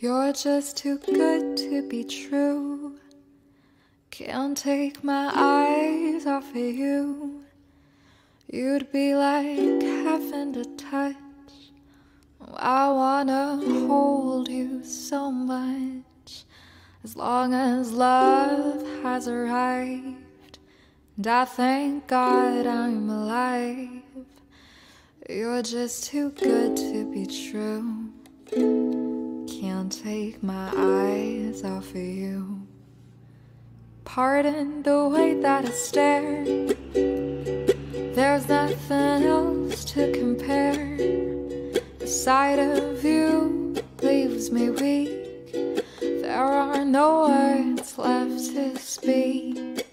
You're just too good to be true. Can't take my eyes off of you. You'd be like heaven to touch. I wanna hold you so much. As long as love has arrived, and I thank God I'm alive. You're just too good to be true. Can't take my eyes off of you. Pardon the way that I stare. There's nothing else to compare. The sight of you leaves me weak. There are no words left to speak.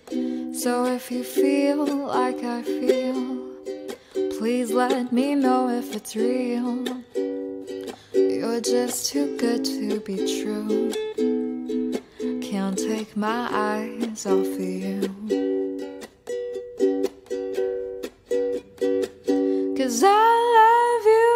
So if you feel like I feel, please let me know if it's real. You're just too good to be true. Can't take my eyes off of you. 'Cause I love you,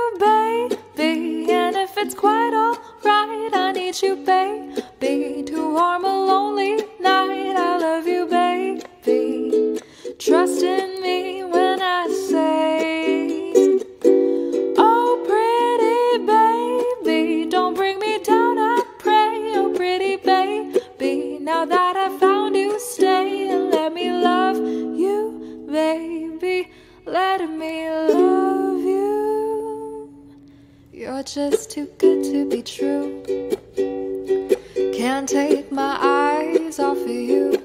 baby, and if it's quite alright, I need you, baby, to warm a lonely night. I love you, baby. Trust in me when I say, oh pretty baby, don't bring me down, I pray. Oh pretty baby, now that I found you, stay and let me love you, baby. Let me love you. You're just too good to be true. Can't take my eyes off of you.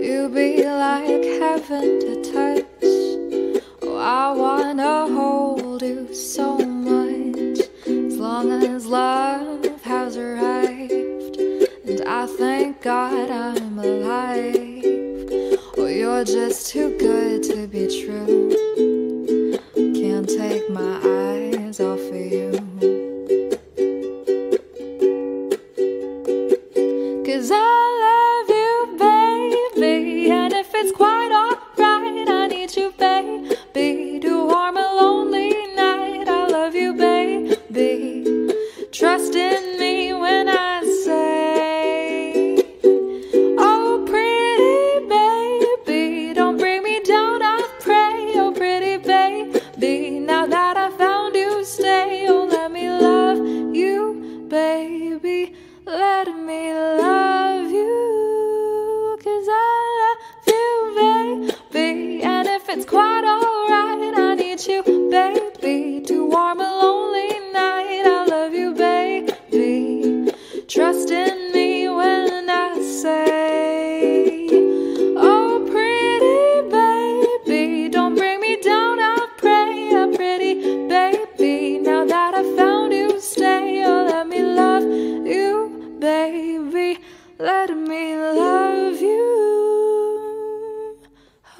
You be like heaven to touch. Oh, I wanna hold you so much. As long as love has arrived, and I thank God I'm alive. Oh, you're just too good to be true. Can't take my eyes off of you. 'Cause I love you, baby, and if it's quite alright, I need you, baby, to warm a lonely night. I love you, baby. Trust in me when I say, oh pretty baby, don't bring me down, I pray. Oh pretty baby, now that I found you, stay. Oh let me love you, baby. Let me love you. 'Cause I love you, baby, and if it's quite alright, I need you, baby, to warm a lonely night. I love you, baby. Trust in me when I say, oh pretty baby, don't bring me down, I pray. Oh pretty baby, now that I found you, stay. Oh let me love you, baby. Let me love you.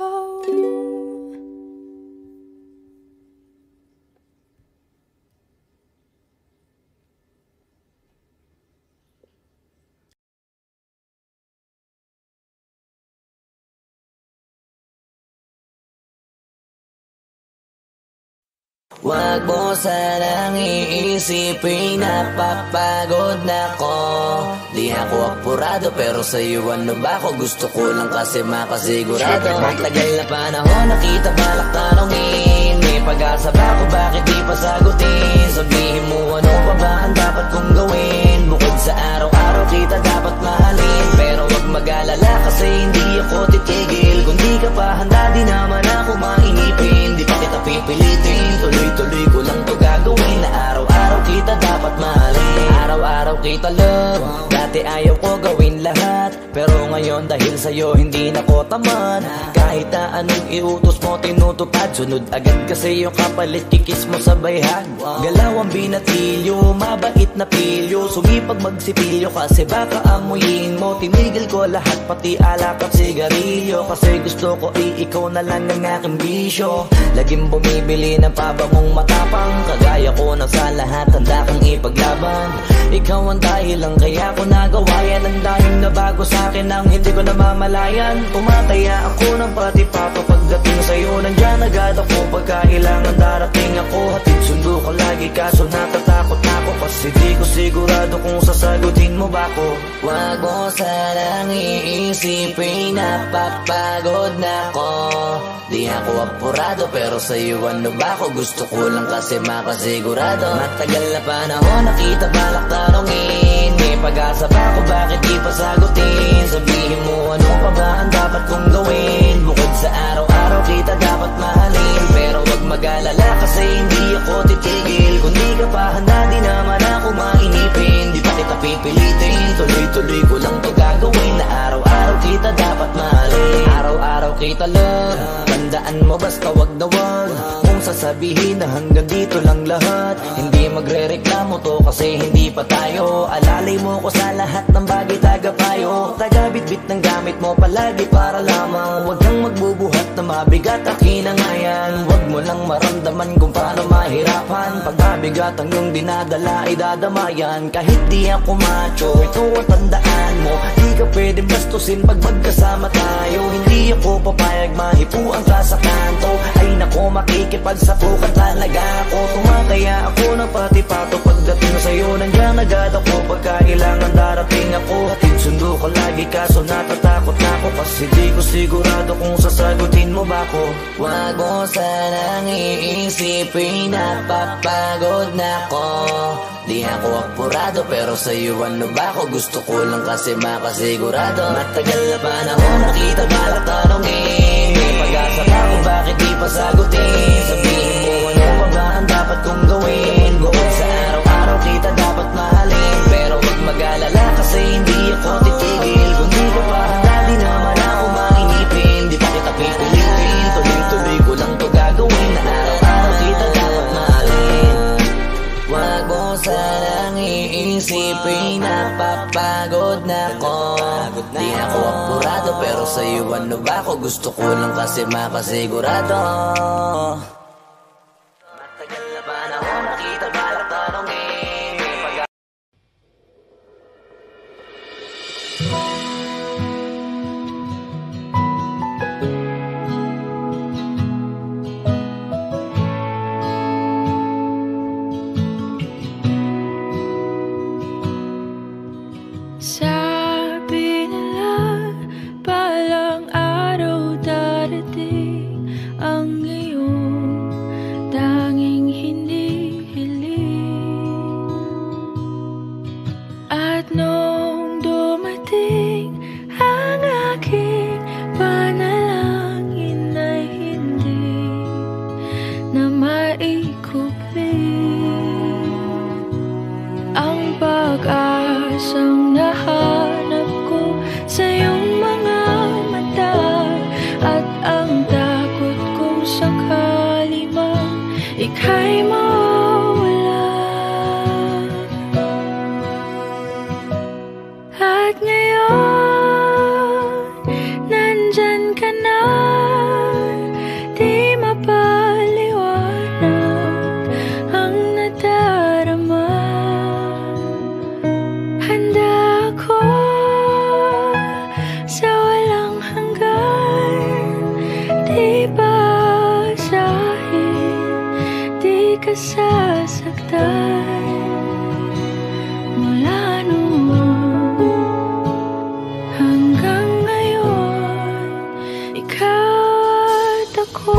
Oh. Wag mo sanang iisipin napapagod na ko. Di ako apurado pero sa'yo ano ba ako? Gusto ko lang kasi makasigurado. Matagal na panahon nakita balak tanongin. May pag-asa ba ako, bakit di pa sagutin? Sabihin mo ano pa ba ang dapat kong gawin? Bukod sa araw-araw kita dapat mahalin. Pero wag mag-alala kasi hindi ako titigil. Kung di ka pa handa di naman ako mainipin. Di pa kita pipilitin, tuloy-tuloy ko lang to gagawin. Na araw-araw kita dapat mahalin. Araw-araw kita love. Dati ayaw ko gawin lahat, pero ngayon dahil sa'yo hindi na ko tamad. Kahit na anong iutos mo tinutupad. Sunod agad kasi yung kapalit kikis mo sa bayhan. Galaw ang binatilyo, mabait na pilyo. Sumipag magsipilyo kasi baka amuyin mo. Tinigil ko lahat pati alak at sigarilyo. Kasi gusto ko ikaw na lang ang aking bisyo. Laging bumibili ng pabangong matapang. Kagaya ko na sa lahat handa kang ipaglaban. Ikaw ang dahilan kaya ko nagawa yan. Ang daming nabago sa akin ang hindi ko namamalayan. Tumataya ako ng pati pato pagdating sa'yo. Nandyan agad ako pagkailangan darating ako. Hatid sundo ko lagi kaso natatakot ako. Kasi di ko sigurado ba ako? Wag mo sanang iisipin, napapagod na ko. Di ako apurado pero sa'yo ano ba ako? Gusto ko lang kasi makasigurado. Matagal na panahon nakita balak tanongin, may pag-asa ba ako? Bakit di pa sagutin? Sabihin mo ano pa ba ang dapat kong gawin? Bukod sa araw-araw kita dapat mahalin, pero wag mag-alala kasi hindi ako titigil. Kung di ka pa handa di naman ako mainipin. Di pa kita pipilitin, tuloy-tuloy ko lang to gagawin. Na araw-araw kita dapat mahalin, araw-araw kita love. Tandaan mo basta wag na wag kung sasabihin na hanggang dito lang lahat. Hindi magre-reklamo to kasi hindi pa tayo. Alalay mo ko sa lahat ng bagay, tagapayo. Taga-bitbit ng gamit mo palagi para lamang. Wag kang magbubuhat na mabigat, akin na nga yan. Wag mo lang maramdaman kung paano mahirapan. Pag mabigat ang iyong dinadala ay dadamayan. Kahit di ako macho, ito ang tandaan mo. Di ka pwede bastusin pag magkasama tayo. Hindi ako papayag mahipuan ka sa kanto. Ay nako, makikipagsapukan talaga ako. Tumataya ako ng pati-pato. Pagdating sa'yo nandiyan agad ako. Pagkailangan darating ako. Hatid sundo ko lagi kaso natatakot na ako. Kasi di ko sigurado kung sasagutin mo ba ako. Wag mo sanang iisipin, napapagod na ko. Di ako apurado pero sa'yo ano ba ako? Gusto ko lang kasi makasigurado. Matagal na panahon nakita balak tanongin, may pag-asa ba ako? Bakit di pa sagutin? Sabihin mo ano pa ba ang dapat kong gawin? Bukod sa araw-araw kita dapat mahalin, pero wag mag-alala kasi hindi ako titigil. Kung di ka pa handa di naman ako mainipin. Di pa kita pipilitin, tuloy-tuloy ko lang to gagawin. Na araw-araw kita dapat mahalin. Wag mo sanang iisipin, napapagod na ko. Di ako apurado pero sa'yo ano ba ako? Gusto ko lang kasi makasigurado. Matagal na panahon nakita balak tanongin, may pag- Sabi nila balang araw darating ang iyong tanging hinihiling. At nung dumating ang aking panalangin ay hindi na maikupin. Ang pag-asang nahanap ko sa iyong mga mata, at ang takot kung sakali man ika'y mawala. At ngayon nandyan ka na, di mapaliwanag ang nadarama. Handa ako sa walang hanggan, di basahin, di ka sasaktan. Mula noon hanggang ngayon, ikaw at ako.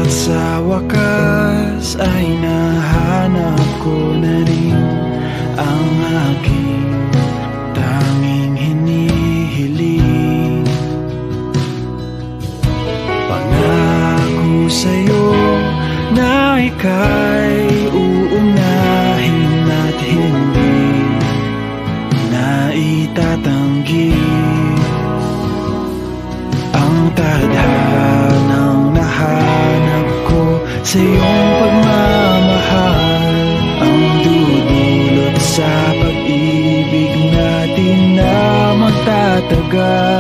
Sa wakas ay nahanap ko na rin ang aking tanging hinihiling. Pangako sa'yo na ika'y uunahin at hindi na itatanggi ang tadhanang nahanap ko sa iyong pagmamahal, ang dudulot sa pag-ibig natin na magtatagal.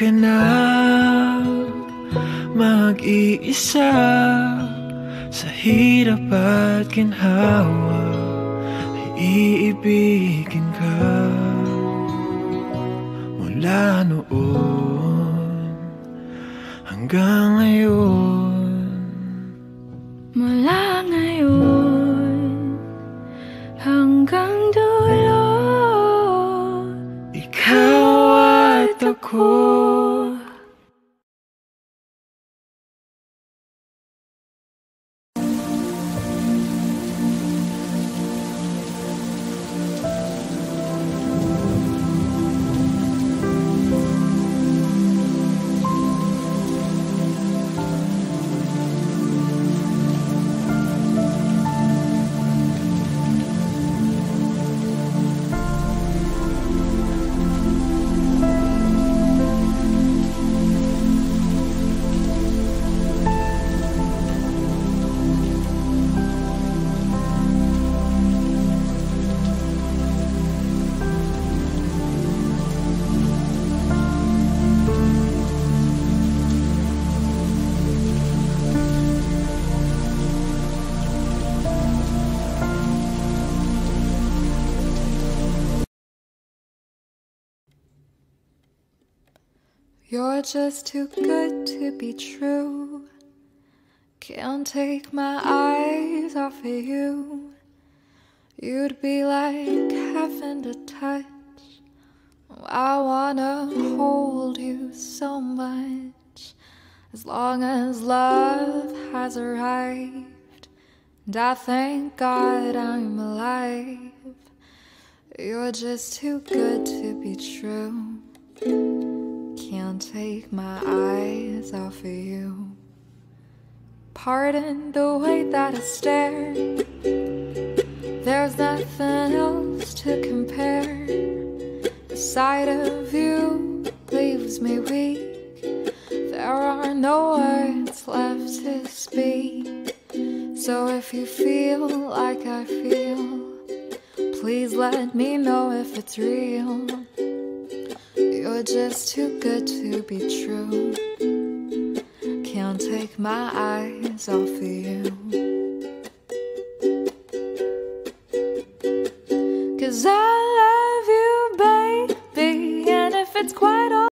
ka na mag-iisa sa hirap at ginhawa, ay iibigin ka mula noon hanggang ngayon. Mula ngayon hanggang dulo, ikaw at ako. You're just too good to be true. Can't take my eyes off of you. You'd be like heaven to touch. I wanna hold you so much. As long as love has arrived, and I thank God I'm alive. You're just too good to be true. Can't take my eyes off of you. Pardon the way that I stare. There's nothing else to compare. The sight of you leaves me weak. There are no words left to speak. So if you feel like I feel, please let me know if it's real. You're just too good to be true. Can't take my eyes off of you.